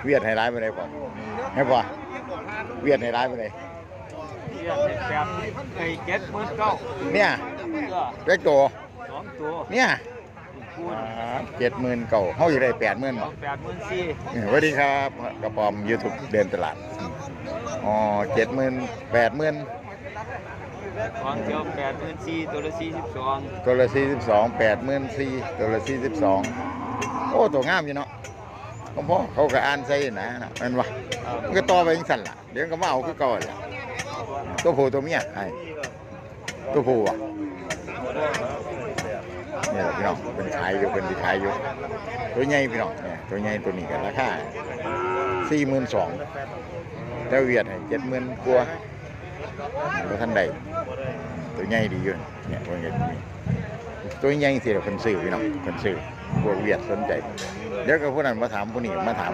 เวียดให้ร้ายไปเลยป่ะให้ป่ะเวียดให้ร้ายไปเลยแบบไอ้79,000เนี่ยเล็กตัว2ตัวเนี่ย70,000เก่าเขาอยู่ได้80,000บ่84,000สวัสดีครับกระป๋อม YouTube เดินตลาดอ๋อ70,000 80,000ของเดียว84,000ตัวละ42ตัวละ42 84,000ตัวละ42โอ้ตัวงามอยู่เนาะพ่อเขาก็อ่านใส่นะมันวะมันก็ต่อไปยังสั่นล่ะเดี๋ยวก็มาเอาคือเก่าแหละตัวผู้ตัวเมียให้ตัวผู้อ่ะนี่แหละพี่น้องเป็นขายอยู่เป็นที่ขายอยู่ตัวใหญ่พี่น้องเนี่ยตัวใหญ่ตัวนี้กันราคา42,000แต่เวียดให้70,000กว่าตัวท่านใดตัวใหญ่ดีอยู่เนี่ยตัวใหญ่ตัวใหญ่สิเราคนซื้อพี่น้องคนซื้อพวกเวียดสนใจเดี๋ยวก็ผู้นั้นมาถามผู้นี้มาถาม